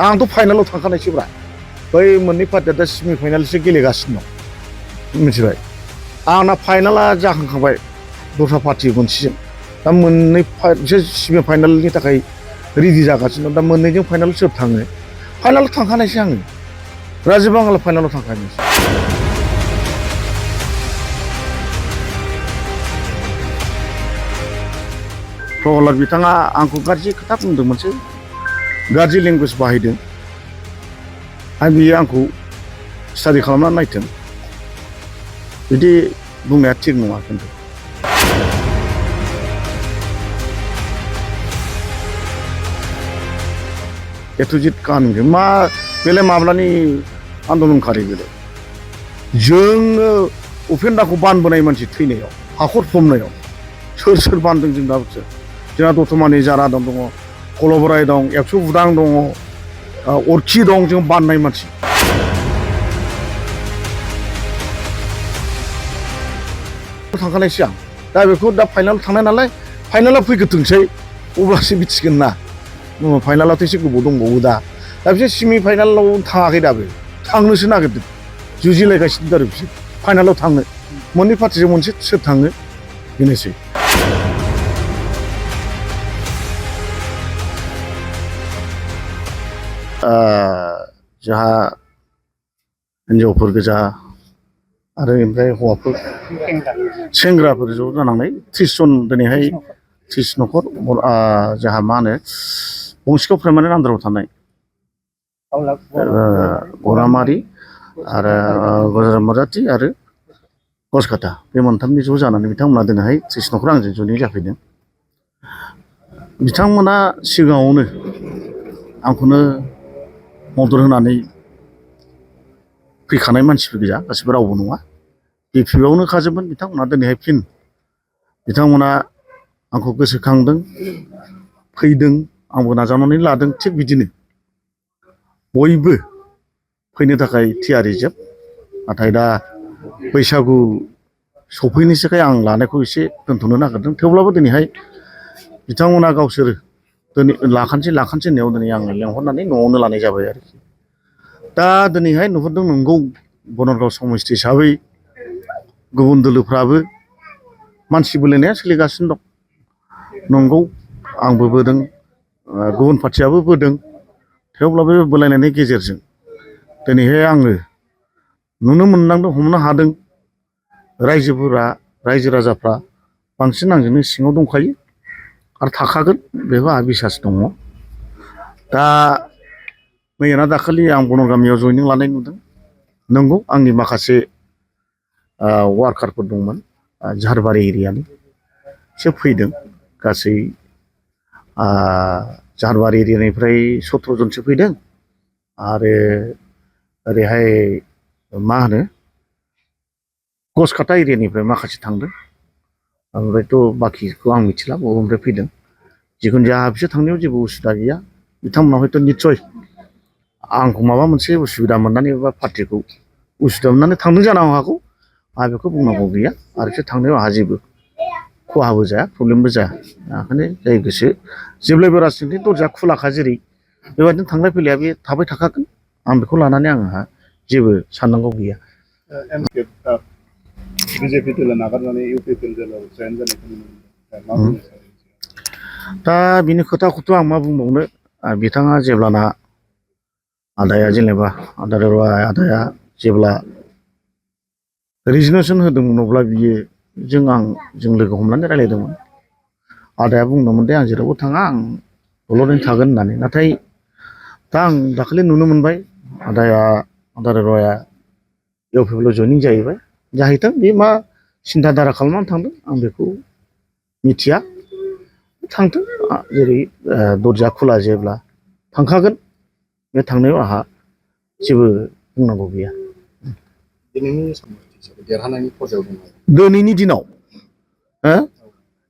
आंथ' फाइनालाव थांखानायसोब्रा बै मोननै पार्टिया दा सेमि फाइनालसो गेलेगासिनो दं मिथिबाय आंना फाइनाला जाखांखाबाय दस्रा पार्टि मोनसेजों दा मोननै बिसोर सेमि फाइनालनि थाखाय रेडि जागासिनो दं दा मोननैजों फाइनाल सोर थाङो फाइनालाव थांखानायसो आङो राजीब बांगाला फाइनालाव थांखानायसो प्रहलाद बिथाङा आंखौ गाज्रि खोथा बुंदों मोनसे गाज्रि लेंगुवेज बाहायदों आरो बियो आंखौ स्टाडि खालामनानै नायथों बिदि बुंनाया थिग नङा खिन्थु एथ'जित काहानि मा बेलाय माब्लानि आन्दलनखारि बेलाय जोङो उपेन्द्राखौ बानबोनाय मानसि थैनायाव हाखर फबनायाव सोर बानदों जों दाबोसो जोंहा दतमानि जारादन दङ कलबराय दं एक्स' बुदां दङ अरखि दं जों बाननाय मानसि थांखानायसो आं दा बेखौ दा फाइनालाव थांनाय नालाय फाइनालाव फैग्रोथोंसै अब्लासो मिथिगोन ना फाइनालावथ' एसे गोबाव दंबावो दा बिसोर सेमि फाइनालाव थाङाखै दाबो थांनोसो नागिरदों जुजिलायगासिनो आरो बिसोर फाइनालाव थांनो मोननै पार्टिजों मोनसे सोर थाङो बेनोसै जोंहा हिन्जावफोर गोजा आरो ओमफ्राय हौवाफोर सेंग्राफोर ज' जानानै 30 जन दिनैहाय 30 न'खर जोंहा मा होनो बंसिगाव प्राइमारि आन्दाराव थानाय गरामारि आरो गजाराम मराठी आरो गसकाटा बे मोनथामनि ज' जानानै बिथांमोना दिनैहाय 30 न'खर आंजों ज'यै जाफैदों बिथांमोना सिगाङावनो आंखौनो मदद होनानै फैखानाय मानसिफोर गोजा गासिबो रावबो नङा बिपिआवनो खाजोबमोन बिथांमोना दिनैहाय फिन बिथांमोना आंखौ गोसोखांदों फैदों आंबो नाजावनानै लादों थिग बिदिनो बयबो फैनो थाखाय थियारि जोब नाथाय दा बैसागु सफैनोसैखाय आं लानायखौ एसे दोनथ'नो नागिरदों थेवब्लाबो दिनैहाय बिथांमोना गावसोर दिनै लाखानोसै होननायाव दिनै आं लेंहरनानै न'आवनो लानाय जाबाय आरोखि दा दिनैहाय नुहुरदों नंगौ बनरगाव समस्ति हिसाबै गुबुन दोलोफ्राबो मानसि बोलायनाया सोलिगासिनो दं नंगौ आंबो बोदों गुबुन पार्टियाबो बोदों थेवब्लाबो बोलायनायनि गेजेरजों दिनैहाय आङो नुनो मोननांदों हमनो हादों रायजो राजाफ्रा बांसिन आंजोंनो सिङाव दंखायो आरो थाखागोन बेखौ आंहा बिसास दङ दा मैयाना दाखालि आं बनर गामियाव जयनिं लानाय नुदों नंगौ आंनि माखासे वार्कारफोर दंमोन झारबारि एरियानि बिसोर फैदों गासै झारबारि एरियानिफ्राय 17 जनसो फैदों आरो ओरैहाय मा होनो गसकाटा एरियानिफ्राय माखासे थांदों ओमफ्रायथ' बाखिखौ आं मिथिला बबेनिफ्राय फैदों जिखुनु जाया बिसोर थांनायाव जेबो उसुबिदा गैया बिथांमोना हयथ' निस्सय आंखौ माबा मोनसे उसुबिदा मोननानै एबा पार्टिखौ उसुबिदा मोननानै थांदों जानो हागौ आंहा बेखौ बुंनांगौ गैया आरो बिसोर थांनायाव आंहा जेबो खहाबो जाया प्रब्लेमबो जाया ओंखायनो जाय गोसो जेब्लायबो राजनितिक दरजाया खुलाखा जेरै बेबायदिनो थांलाय फैलाया बे थाबाय थाखागोन आं बेखौ लानानै आंहा जेबो साननांगौ गैया बिजेपि दोलो नागारनानै इउपिपि दोलोआव जयेन जानायखौ नुनो मोनदों दा बिनि खोथाखौथ' आं मा बुंबावनो बिथाङा जेब्लाना आदाया जेनेबा आदाया जेब्ला रिजिगनेसन होदोंमोन अब्ला बियो जों लोगो हमनानै रायज्लायदोंमोन आदाया बुंदोंमोन दे आं जेरावबो थाङा आं दलरैनो थागोन होननानै नाथाय दा आं दाखालि नुनो मोनबाय आदा रया इउपिपिएल जयनिं जाहैबाय जाहैथों बे मा सिन्था धारा खालामनानै थांदों आं बेखौ मिथिया थांथों जेरै दरजा खुला जेब्ला थांखागोन बे थांनायाव आंहा जेबो बुंनांगौ गैया दिनैनि दिनाव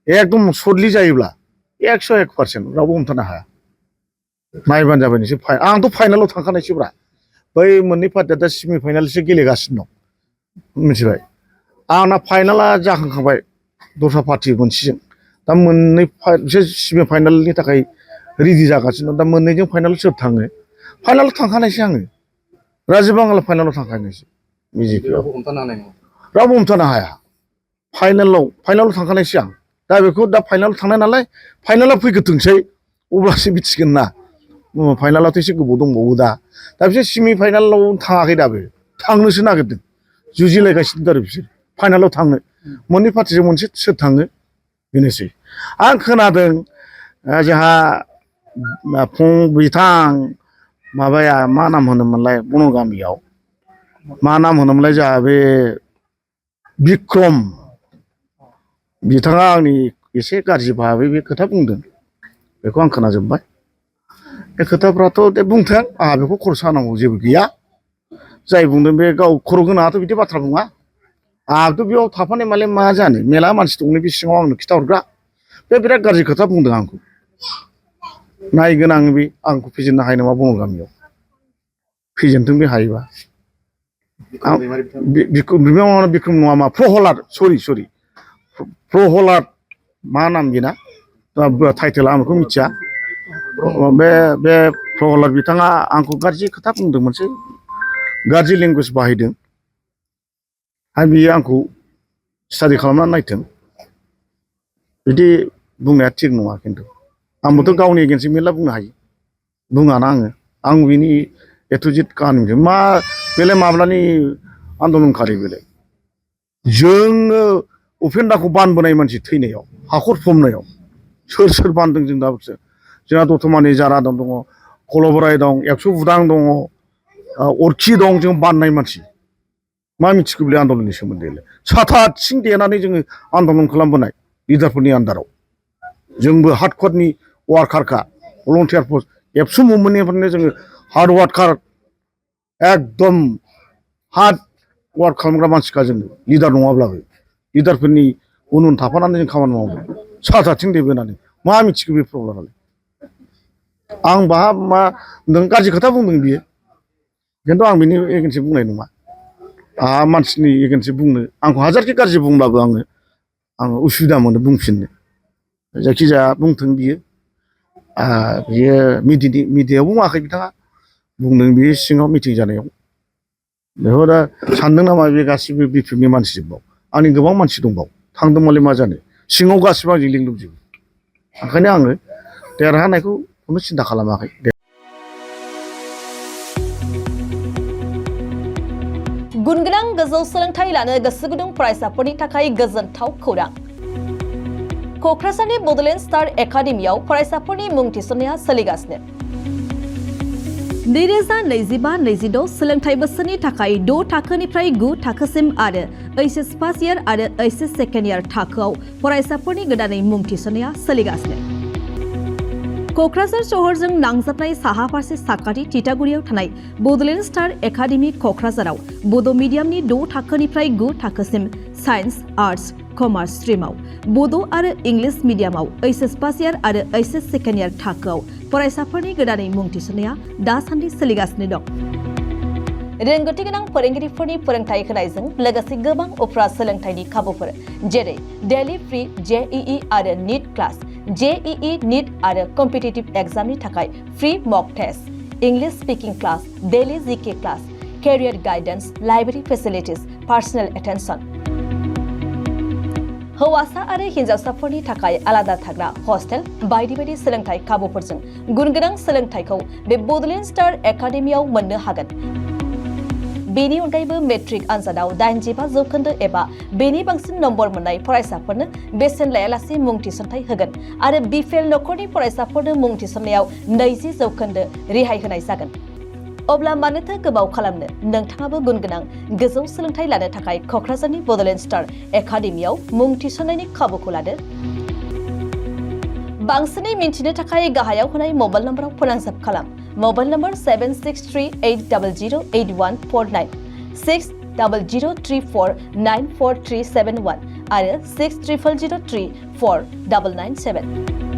एकदम सर्टलि जायोब्ला 101% रावबो हमथानो हाया नायबानो जाबाय नोंसोर आंथ' फाइनालाव थांखानायसोब्रा बै मोननै पार्टिया दा सेमि फाइनालसो गेलेगासिनो दं मिथिबाय आंना फाइनाला जाखांखाबाय दस्रा पार्टि मोनसेजों दा मोननै बिसोर सेमि फाइनालनि थाखाय रेडि जागासिनो दं दा मोननैजों फाइनाल सोर थाङो फाइनालाव थांखानायसै आङो राजीब बांगाला फाइनालाव थांखानायसै बिजेपिआव रावबो हमथानो हानाय नङा रावबो हमथानो हाया फाइनालाव थांखानायसै आं दा बेखौ दा फाइनालाव थांनाय नालाय फाइनाला फैग्रोथोंसै अब्लासो मिथिगोन ना फाइनालावथ' एसे गोबाव दंबावो दा बिसोर सेमि फाइनालाव थाङाखै दाबो थांनोसो नागिरदों जुजिलायगासिनो आरो बिसोर फाइनालाव थांनो मोननै पार्टिजों मोनसे सोर थाङो बेनोसै आं खोनादों जोंहा बिथां माबाया मा नाम होनोमोनलाय बनगामियाव मा नाम होनोमोनलाय जोंहा बे बिक्रम बिथाङा आंनि एसे गाज्रि भाबै बे खोथा बुंदों बेखौ आं खोनाजोब्बाय बे खोथाफ्राथ' दे बुंथों आंहा बेखौ खर' सानांगौ जेबो गैया जाय बुंदों बे गाव खर' गोनाङाथ' बिदि बाथ्रा बुङा आंहाथ' बेयाव थाफानाय मालाय मा जानो मेला मानसि दंनो बे सिङाव आंनो खिथाहरग्रा बे बिराद गाज्रि खोथा बुंदों आंखौ नायगोन आं बे आंखौ फेजेननो हायो नामा बनगामियाव फेजेनथों बे हायोबा बिक्रम नङा मा प्रहलाद सरि प्रहलाद मा नाम बेना टाइटेला आं बेखौ मिथिया बे प्रहलाद बिथाङा आंखौ गाज्रि खोथा बुंदों मोनसे गाज्रि लेंगुवेज बाहायदों आरो बियो आंखौ स्टाडि खालामनानै नायथों बिदि बुंनाया थिग नङा खिन्थु आंबोथ' गावनि एगेन्स्ट मेरला बुंनो हायो बुङाना आं बिनि एथुजित काहानि मा बेलाय माब्लानि आन्दलनखारि बेलाय जोङो उपेन्दाखौ बानबोनाय मानसि थैनायाव हाखर फबनायाव सोर बानदों जों दाबोसो जोंहा दतमानि जारादन दङ कलबराय दं 100 बुदां दङ अरखि दं जों बाननाय मानसि मा मिथिगौ बे आन्दलननि सोमोन्दैलाय साथा आथिं देनानै जोङो आन्दलन खालामबोनाय लिडारफोरनि आन्दाराव जोंबो हार्डक'रनि वार्कारखा भलन्टियार पस्ट एबसु मुभमेन्टनिफ्रायनो जोङो हार्ड वार्कार एकदम हार्ड वार्क खालामग्रा मानसिखा जोङो लिडार नङाब्लाबो लिडारफोरनि उन थाफानानै जों खामानि मावो साथाथिं देबोनानै मा मिथिगौ बे प्रब्लेमालाय आं बाहा मा नों गाज्रि खोथा बुंदों बियो खिन्थु आं बिनि एगेन्स्ट बुंनाय नङा आंहा मानसिनि एगेन्स्ट बुंनो आंखौ हाजारखि गाज्रि बुंब्लाबो आङो उसुबिदा मोनो बुंफिननो जायखिजाया बुंथों बियो मिडियायाव बुङाखै बिथाङा बुंदों बियो सिङाव मिटिं जानायाव बेखौ दा सानदों नामा बे गासिबो बिपिएफनि मानसिजोंबाव आंनि गोबां मानसि दंबाव थांदोंबालाय मा जानो सिङाव गासिबो आंजों लिंक दंजोबो ओंखायनो आङो देरहानायखौ खुनु सिन्था खालामाखै गुनगोनां गोजौ सोलोंथाइ लानो गोसो गुदुं फरायसाफोरनि थाखाय गोजोनथाव खौरां क'क्राझारनि बड'लेण्ड स्टार एकाडेमियाव फरायसाफोरनि मुं थिसननाया सोलिगासिनो 2025-26 सोलोंथाइ बोसोरनि थाखाय 6 थाखोनिफ्राय 9 थाखोसिम आरो एचएस फार्स्ट इयार आरो एचएस सेकेन्ड इयार थाखोआव फरायसाफोरनि गोदानै मुं थिसननाया सोलिगासिनो क'क्राझार सहरजों नांजाबनाय साहा फारसे साखाथि तितागुरियाव थानाय बड'लेण्ड स्टार एकाडेमि क'क्राझाराव बड' मिडियामनि 6 थाखोनिफ्राय 9 थाखोसिम साइन्स आर्ट्स कमार्स स्ट्रिमाव बड' आरो इंलिश मिडियामाव एचएस फार्स्ट इयार आरो एचएस सेकेन्ड इयार थाखोआव फरायसाफोरनि गोदानै मुं थिसननाया दासान्दि सोलिगासिनो दं रोंगौथि गोनां फोरोंगिरिफोरनि फोरोंथाय होनायजों लोगोसे गोबां उफ्रा सोलोंथाइनि खाबुफोर जेरै डेली फ्री जेईई आरो नीट क्लास जेईई नीट आरो कम्पिटिटिभ एग्जामनि थाखाय free mock test English speaking class daily GK class career guidance library facilities personal attention हौवासा आरो हिन्जावसाफोरनि थाखाय आलादा थाग्रा हस्टेल बायदि बायदि सोलोंथाइ खाबुफोरजों गुनगोनां सोलोंथाइखौ बे बड'लेण्ड स्टार एकाडेमियाव मोननो हागोन बेनि अनगायैबो मेट्रिक आनजादाव 85% एबा बेनि बांसिन नम्बर मोननाय फरायसाफोरनो बेसेन लायालासे मुं थिसनथाइ होगोन आरो बिपिएल नखरनि फरायसाफोरनो मुं थिसननायाव 20% रेहाय होनाय जागोन अब्ला मानोथो गोबाव खालामनो नोंथाङाबो गुनगोनां गोजौ सोलोंथाइ लानो थाखाय क'क्राझारनि बड'लेण्ड स्टार एकाडेमियाव मुं थिसननायनि खाबुखौ लादो बांसिनै मिन्थिनो थाखाय गाहायाव होनाय मबाइल नम्बराव फोनांजाब खालाम मबाइल नम्बर 7638008149 6003494371 आरो 6000034997